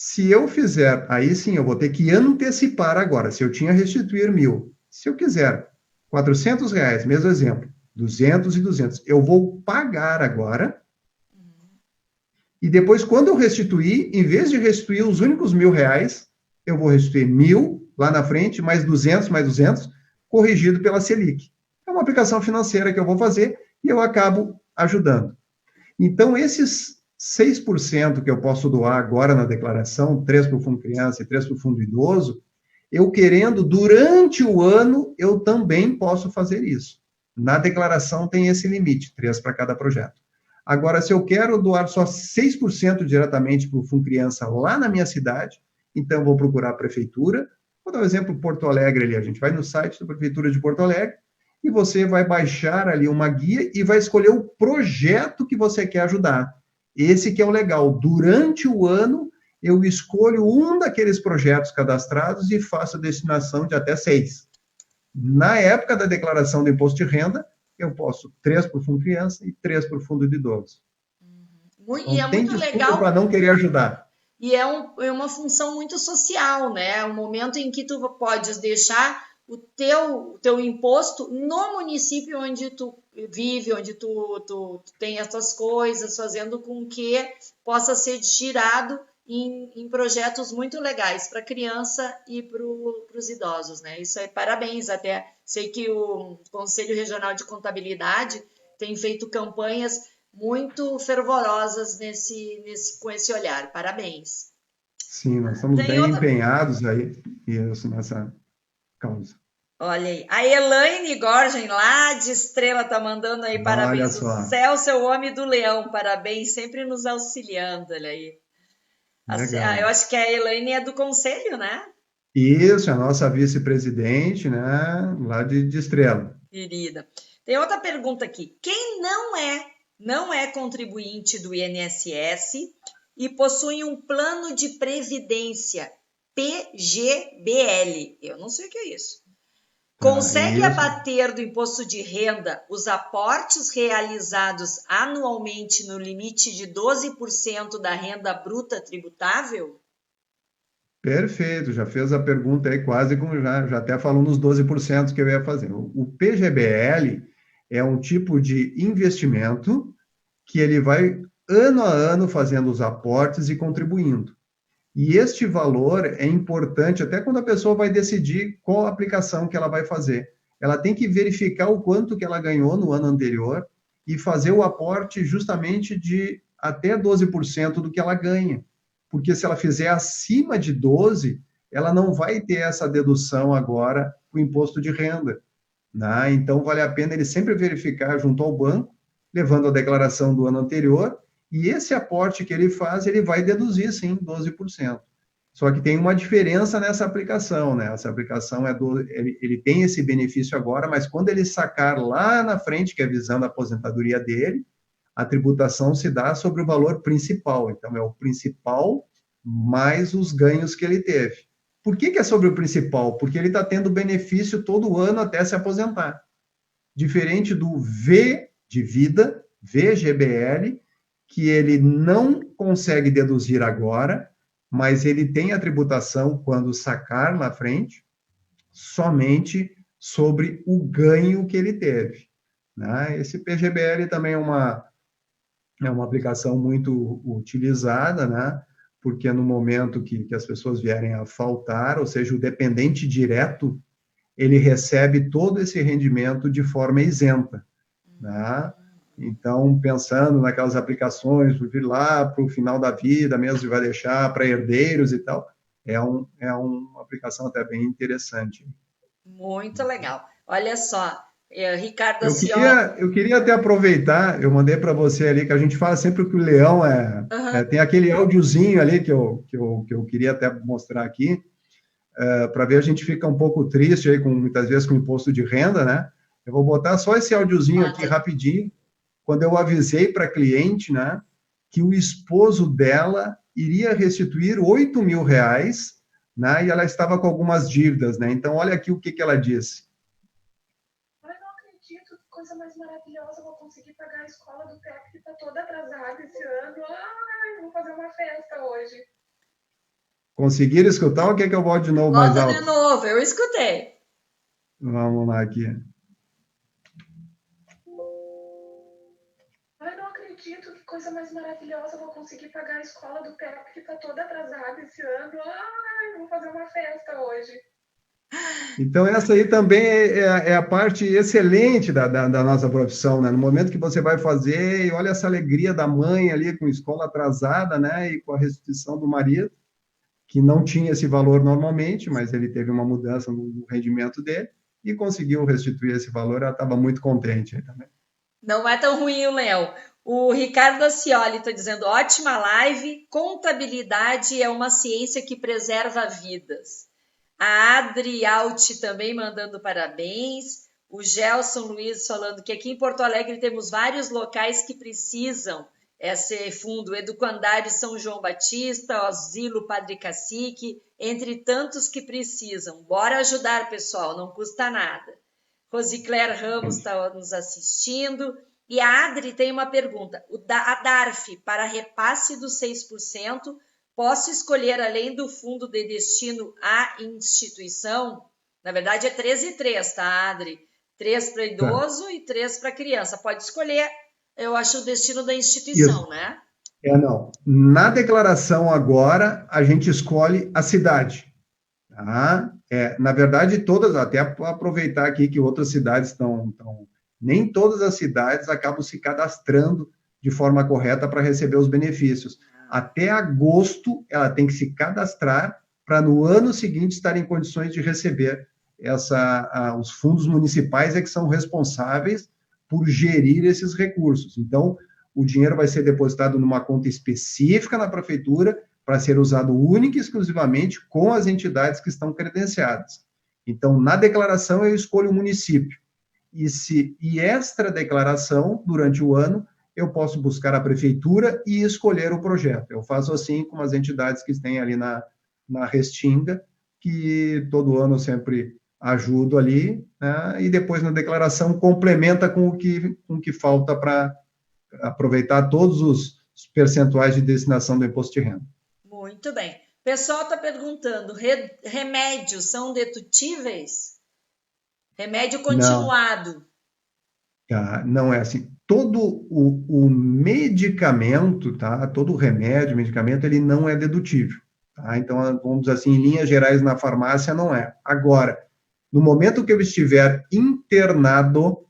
Se eu fizer, aí sim, eu vou ter que antecipar agora. Se eu tinha restituir 1.000, se eu quiser R$400, mesmo exemplo, 200 e 200, eu vou pagar agora. E depois, quando eu restituir, em vez de restituir os únicos R$1.000, eu vou restituir 1.000 lá na frente, mais 200, corrigido pela Selic. É uma aplicação financeira que eu vou fazer e eu acabo ajudando. Então, esses 6% que eu posso doar agora na declaração, 3% para o Fundo Criança e 3% para o Fundo Idoso, eu querendo, durante o ano, eu também posso fazer isso. Na declaração tem esse limite, 3% para cada projeto. Agora, se eu quero doar só 6% diretamente para o Fundo Criança lá na minha cidade, então eu vou procurar a prefeitura. Vou dar um exemplo, Porto Alegre ali, a gente vai no site da Prefeitura de Porto Alegre e você vai baixar ali uma guia e vai escolher o projeto que você quer ajudar. Esse que é o legal. Durante o ano, eu escolho um daqueles projetos cadastrados e faço a destinação de até 6. Na época da declaração do imposto de renda, eu posso 3 para o Fundo Criança e 3 para o Fundo de Idosos. E é tem muito desculpa legal. para não querer ajudar. E é uma função muito social, né? É um momento em que tu podes deixar o teu imposto no município onde tu vive, onde tu tem as tuas coisas, fazendo com que possa ser girado em projetos muito legais para a criança e para os idosos, né? Isso aí, parabéns até. Sei que o Conselho Regional de Contabilidade tem feito campanhas muito fervorosas com esse olhar. Parabéns. Sim, nós estamos bem empenhados aí nessa causa. Olha aí, a Elaine Gorgen, lá de Estrela, tá mandando aí parabéns do céu, seu homem do leão, parabéns, sempre nos auxiliando, olha aí. Eu acho que a Elaine é do conselho, né? Isso, a nossa vice-presidente, né, lá de Estrela. Querida. Tem outra pergunta aqui. Quem não é contribuinte do INSS e possui um plano de previdência, PGBL, eu não sei o que é isso. Consegue abater do imposto de renda os aportes realizados anualmente no limite de 12% da renda bruta tributável? Perfeito, já fez a pergunta aí quase como já até falou nos 12% que eu ia fazer. O PGBL é um tipo de investimento que ele vai ano a ano fazendo os aportes e contribuindo. E este valor é importante até quando a pessoa vai decidir qual aplicação que ela vai fazer. Ela tem que verificar o quanto que ela ganhou no ano anterior e fazer o aporte justamente de até 12% do que ela ganha. Porque se ela fizer acima de 12%, ela não vai ter essa dedução agora com o imposto de renda. Né? Então, vale a pena ele sempre verificar junto ao banco, levando a declaração do ano anterior, e esse aporte que ele faz, ele vai deduzir, sim, 12%. Só que tem uma diferença nessa aplicação, né? Essa aplicação ele tem esse benefício agora, mas quando ele sacar lá na frente, que é visando a aposentadoria dele, a tributação se dá sobre o valor principal. Então, é o principal mais os ganhos que ele teve. Por que é sobre o principal? Porque ele está tendo benefício todo ano até se aposentar. Diferente do V de vida, VGBL, que ele não consegue deduzir agora, mas ele tem a tributação quando sacar na frente, somente sobre o ganho que ele teve. Né? Esse PGBL também é uma aplicação muito utilizada, né? Porque no momento que as pessoas vierem a faltar, ou seja, o dependente direto, ele recebe todo esse rendimento de forma isenta. Né? Então, pensando naquelas aplicações, vir lá para o final da vida mesmo, e vai deixar para herdeiros e tal, é uma aplicação até bem interessante. Muito legal. Olha só, Ricardo eu queria até aproveitar, eu mandei para você ali, que a gente fala sempre que o leão tem aquele áudiozinho ali que eu queria até mostrar aqui, para ver, a gente fica um pouco triste aí, muitas vezes com o imposto de renda, né? Eu vou botar só esse áudiozinho aqui rapidinho, quando eu avisei para a cliente, né, que o esposo dela iria restituir R$8.000, né, e ela estava com algumas dívidas, né? Então, olha aqui o que ela disse. Mas não acredito, que coisa mais maravilhosa, eu vou conseguir pagar a escola do Pepe, que está toda atrasada esse ano. Ai, vou fazer uma festa hoje. Conseguiram escutar ou quer que eu volte de novo mais alto? Volta de novo, eu escutei. Vamos lá aqui. Que coisa mais maravilhosa, eu vou conseguir pagar a escola do Pepe, que está toda atrasada esse ano. Ai, vou fazer uma festa hoje. Então, essa aí também é a parte excelente da nossa profissão, né? No momento que você vai fazer, e olha essa alegria da mãe ali com a escola atrasada, né? E com a restituição do marido, que não tinha esse valor normalmente, mas ele teve uma mudança no rendimento dele e conseguiu restituir esse valor, ela estava muito contente aí também. Não é tão ruim o leão. O Ricardo Acioli está dizendo, ótima live, contabilidade é uma ciência que preserva vidas. A Adri Alt também mandando parabéns. O Gelson Luiz falando que aqui em Porto Alegre temos vários locais que precisam esse fundo, Educandário São João Batista, Asilo Padre Cacique, entre tantos que precisam. Bora ajudar, pessoal, não custa nada. Rosicler Ramos está nos assistindo. E a Adri tem uma pergunta. A DARF, para repasse dos 6%, posso escolher, além do fundo de destino à instituição? Na verdade, é 3 e 3, tá, Adri? 3 para idoso e 3 para criança. Pode escolher, eu acho, o destino da instituição, Isso. né? Não. Na declaração agora, a gente escolhe a cidade. Tá? Na verdade, todas, até aproveitar aqui que outras cidades estão... Nem todas as cidades acabam se cadastrando de forma correta para receber os benefícios. Até agosto, ela tem que se cadastrar para no ano seguinte estar em condições de receber os fundos municipais que são responsáveis por gerir esses recursos. Então, o dinheiro vai ser depositado numa conta específica na prefeitura para ser usado única e exclusivamente com as entidades que estão credenciadas. Então, na declaração, eu escolho o município. E extra declaração, durante o ano, eu posso buscar a prefeitura e escolher o projeto. Eu faço assim com as entidades que têm ali na Restinga, que todo ano eu sempre ajudo ali, né? E depois na declaração complementa com o que falta para aproveitar todos os percentuais de destinação do imposto de renda. Muito bem. O pessoal está perguntando, remédios são dedutíveis? Remédio continuado. Não é assim. Todo o medicamento, tá? Todo o remédio, medicamento, ele não é dedutível. Tá? Então, vamos dizer assim, em linhas gerais, na farmácia, não é. Agora, no momento que eu estiver internado,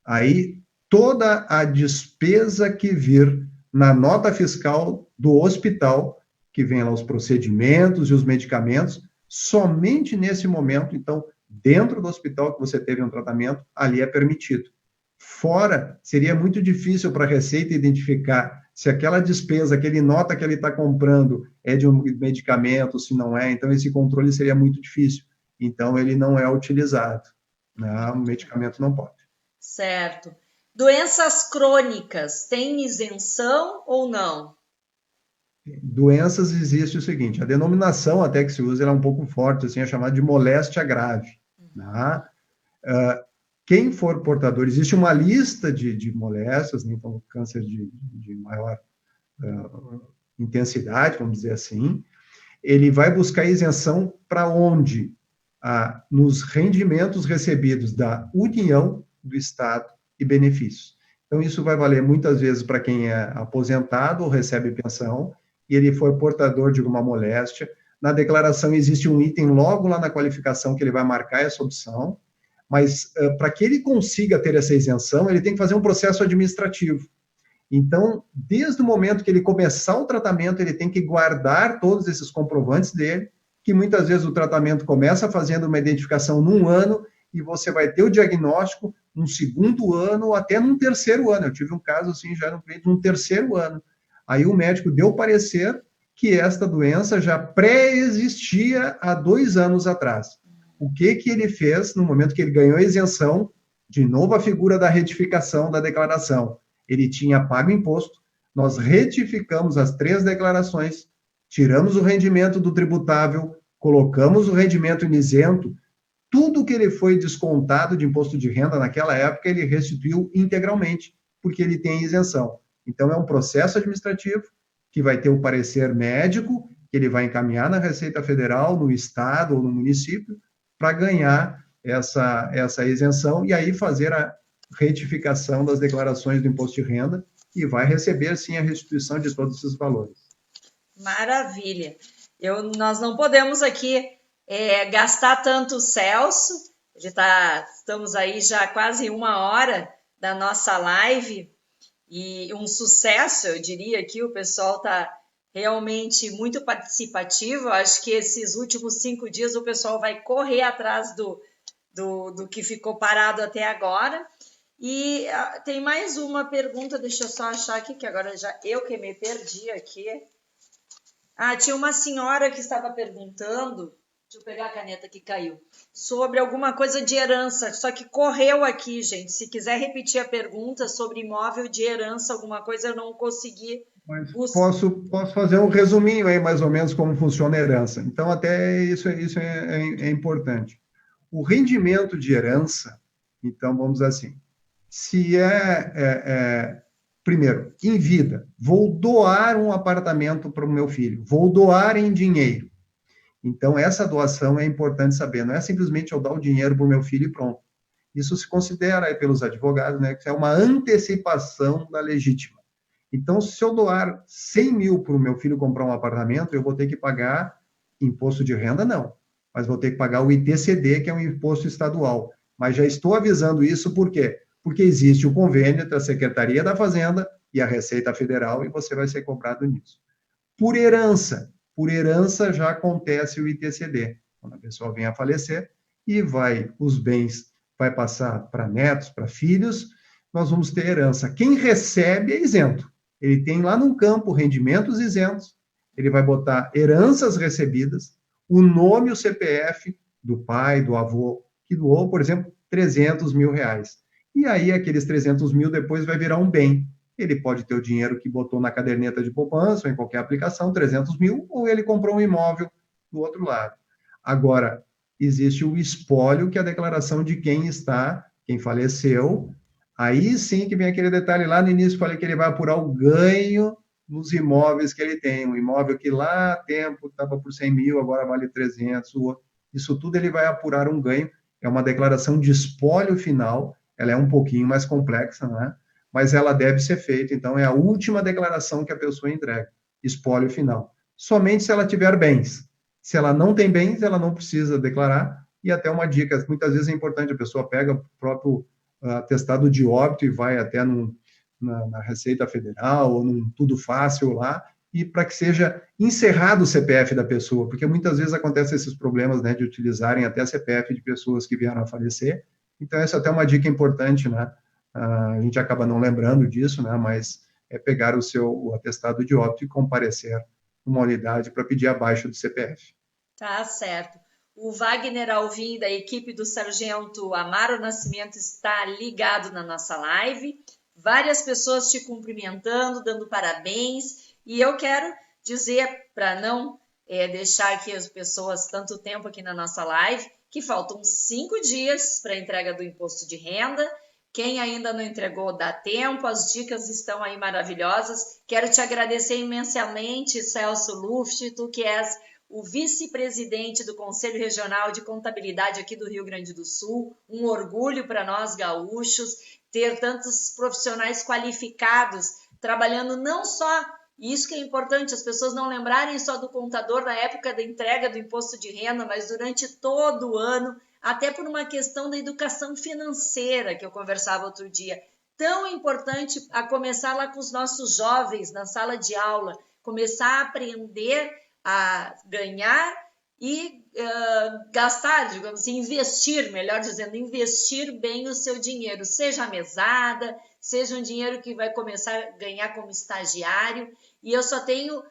aí toda a despesa que vir na nota fiscal do hospital, que vem lá os procedimentos e os medicamentos, somente nesse momento, então, dentro do hospital que você teve um tratamento, ali é permitido. Fora, seria muito difícil para a Receita identificar se aquela despesa, aquele nota que ele está comprando é de um medicamento, se não é, então esse controle seria muito difícil. Então, ele não é utilizado. Né? O medicamento não pode. Certo. Doenças crônicas, tem isenção ou não? Doenças existe o seguinte, a denominação até que se usa, ela é um pouco forte, assim, é chamada de moléstia grave. Né? Quem for portador, existe uma lista de moléstias, né? Então, câncer de maior intensidade, vamos dizer assim, ele vai buscar isenção para onde? Nos rendimentos recebidos da União, do Estado e benefícios. Então, isso vai valer muitas vezes para quem é aposentado ou recebe pensão, e ele for portador de alguma moléstia. Na declaração existe um item logo lá na qualificação que ele vai marcar essa opção, mas para que ele consiga ter essa isenção, ele tem que fazer um processo administrativo. Então, desde o momento que ele começar o tratamento, ele tem que guardar todos esses comprovantes dele, que muitas vezes o tratamento começa fazendo uma identificação num ano, e você vai ter o diagnóstico num segundo ano, ou até num terceiro ano. Eu tive um caso assim, já no terceiro ano. Aí o médico deu parecer que esta doença já pré-existia há 2 anos atrás. O que ele fez no momento que ele ganhou a isenção? De novo a figura da retificação da declaração. Ele tinha pago imposto, nós retificamos as 3 declarações, tiramos o rendimento do tributável, colocamos o rendimento inisento, tudo que ele foi descontado de imposto de renda naquela época, ele restituiu integralmente, porque ele tem isenção. Então, é um processo administrativo que vai ter o parecer médico, que ele vai encaminhar na Receita Federal, no Estado ou no município, para ganhar essa isenção e aí fazer a retificação das declarações do imposto de renda e vai receber, sim, a restituição de todos esses valores. Maravilha. Nós não podemos aqui gastar tanto o Celso, estamos aí já quase 1 hora da nossa live, e um sucesso, eu diria, aqui o pessoal está realmente muito participativo. Eu acho que esses últimos 5 dias o pessoal vai correr atrás do que ficou parado até agora. E tem mais uma pergunta, deixa eu só achar aqui, que agora já eu que me perdi aqui. Tinha uma senhora que estava perguntando, deixa eu pegar a caneta que caiu, sobre alguma coisa de herança, só que correu aqui, gente. Se quiser repetir a pergunta sobre imóvel de herança, alguma coisa, eu não consegui. Mas posso fazer um resuminho aí, mais ou menos, como funciona a herança. Então, até isso é importante. O rendimento de herança, então, vamos dizer assim, se primeiro, em vida, vou doar um apartamento para o meu filho, vou doar em dinheiro. Então, essa doação é importante saber, não é simplesmente eu dar o dinheiro para o meu filho e pronto. Isso se considera aí pelos advogados, né, que é uma antecipação da legítima. Então, se eu doar 100 mil para o meu filho comprar um apartamento, eu vou ter que pagar imposto de renda? Não. Mas vou ter que pagar o ITCD, que é um imposto estadual. Mas já estou avisando isso por quê? Porque existe o convênio entre a Secretaria da Fazenda e a Receita Federal e você vai ser cobrado nisso. Por herança já acontece o ITCD. Quando a pessoa vem a falecer e os bens vai passar para netos, para filhos, nós vamos ter herança. Quem recebe é isento. Ele tem lá no campo rendimentos isentos, ele vai botar heranças recebidas, o nome e o CPF do pai, do avô, que doou, por exemplo, 300 mil reais. E aí, aqueles 300 mil depois vai virar um bem. Ele pode ter o dinheiro que botou na caderneta de poupança ou em qualquer aplicação, 300 mil, ou ele comprou um imóvel do outro lado. Agora, existe o espólio, que é a declaração de quem faleceu. Aí sim que vem aquele detalhe lá no início, falei que ele vai apurar o ganho nos imóveis que ele tem. Um imóvel que lá há tempo estava por 100 mil, agora vale 300. Isso tudo ele vai apurar um ganho. É uma declaração de espólio final, ela é um pouquinho mais complexa, né? Mas ela deve ser feita. Então, é a última declaração que a pessoa entrega, espólio final. Somente se ela tiver bens. Se ela não tem bens, ela não precisa declarar. E até uma dica, muitas vezes é importante, a pessoa pega o próprio atestado de óbito e vai até na Receita Federal ou num Tudo Fácil lá, e para que seja encerrado o CPF da pessoa, porque muitas vezes acontecem esses problemas, né, de utilizarem até CPF de pessoas que vieram a falecer. Então, essa é até uma dica importante, né? A gente acaba não lembrando disso, né, mas é pegar o atestado de óbito e comparecer numa unidade para pedir a baixa do CPF. Tá certo. O Wagner Alvim, da equipe do Sargento Amaro Nascimento, está ligado na nossa live. Várias pessoas te cumprimentando, dando parabéns. E eu quero dizer, para não deixar aqui as pessoas tanto tempo aqui na nossa live, que faltam 5 dias para a entrega do imposto de renda. Quem ainda não entregou, dá tempo, as dicas estão aí maravilhosas. Quero te agradecer imensamente, Celso Luft, tu que és o vice-presidente do Conselho Regional de Contabilidade aqui do Rio Grande do Sul. Um orgulho para nós gaúchos ter tantos profissionais qualificados trabalhando não só, isso que é importante, as pessoas não lembrarem só do contador na época da entrega do imposto de renda, mas durante todo o ano, até por uma questão da educação financeira, que eu conversava outro dia. Tão importante a começar lá com os nossos jovens na sala de aula, começar a aprender a ganhar e gastar, digamos assim, investir, melhor dizendo, investir bem o seu dinheiro, seja a mesada, seja um dinheiro que vai começar a ganhar como estagiário. E eu só tenho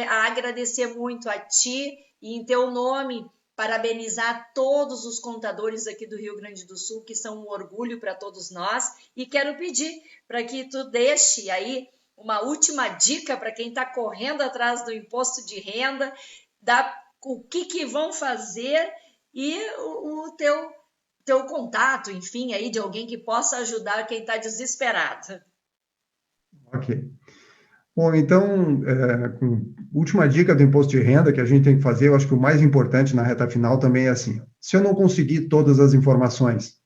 a agradecer muito a ti e, em teu nome, parabenizar todos os contadores aqui do Rio Grande do Sul, que são um orgulho para todos nós. E quero pedir para que tu deixe aí uma última dica para quem está correndo atrás do imposto de renda, o que vão fazer e o teu contato, enfim, aí de alguém que possa ajudar quem está desesperado. Ok. Bom, então, última dica do imposto de renda que a gente tem que fazer, eu acho que o mais importante na reta final também é assim, se eu não conseguir todas as informações,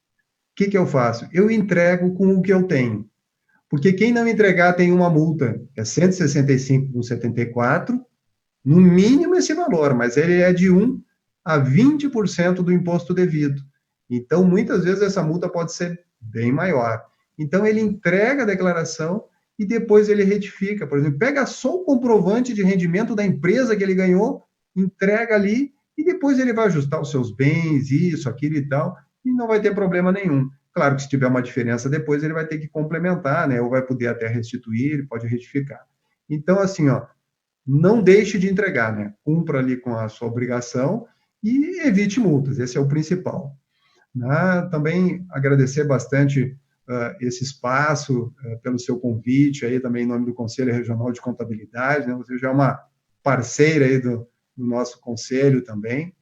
o que eu faço? Eu entrego com o que eu tenho. Porque quem não entregar tem uma multa, é 165,74, no mínimo esse valor, mas ele é de 1 a 20% do imposto devido. Então, muitas vezes essa multa pode ser bem maior. Então, ele entrega a declaração e depois ele retifica. Por exemplo, pega só o comprovante de rendimento da empresa que ele ganhou, entrega ali e depois ele vai ajustar os seus bens, isso, aquilo e tal, e não vai ter problema nenhum. Claro que se tiver uma diferença depois, ele vai ter que complementar, né? Ou vai poder até restituir, ele pode retificar. Então, assim, ó, não deixe de entregar, né? Cumpra ali com a sua obrigação e evite multas, esse é o principal. Também agradecer bastante esse espaço, pelo seu convite, aí também em nome do Conselho Regional de Contabilidade, né? Você já é uma parceira aí do nosso conselho também.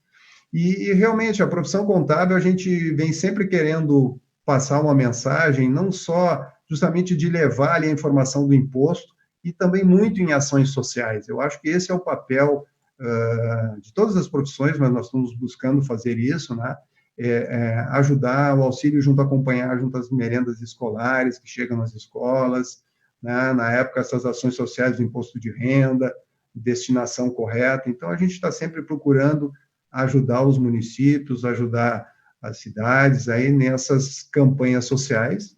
E realmente, a profissão contábil, a gente vem sempre querendo passar uma mensagem, não só justamente de levar ali a informação do imposto, e também muito em ações sociais. Eu acho que esse é o papel de todas as profissões, mas nós estamos buscando fazer isso, né? Ajudar o auxílio junto, acompanhar junto às merendas escolares que chegam nas escolas, né? Na época, essas ações sociais do imposto de renda, destinação correta. Então, a gente está sempre procurando ajudar os municípios, ajudar as cidades aí nessas campanhas sociais,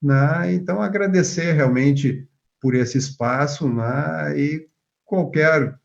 né? Então, agradecer realmente por esse espaço, né? E qualquer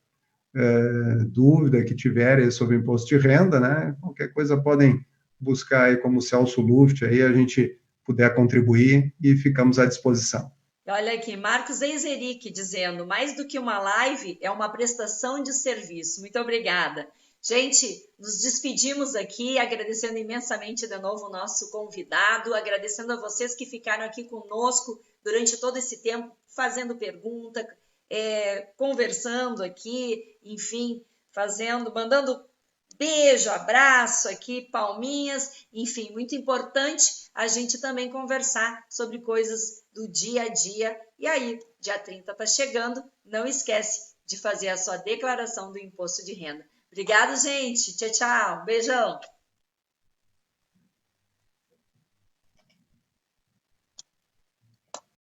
dúvida que tiverem sobre imposto de renda, né? Qualquer coisa podem buscar aí como Celso Luft, aí a gente puder contribuir e ficamos à disposição. Olha aqui, Marcos Eizeric dizendo, mais do que uma live, é uma prestação de serviço. Muito obrigada. Gente, nos despedimos aqui, agradecendo imensamente de novo o nosso convidado, agradecendo a vocês que ficaram aqui conosco durante todo esse tempo, fazendo pergunta, conversando aqui, enfim, mandando beijo, abraço aqui, palminhas, enfim, muito importante a gente também conversar sobre coisas do dia a dia. E aí, dia 30 está chegando, não esquece de fazer a sua declaração do imposto de renda. Obrigada, gente. Tchau, tchau. Beijão.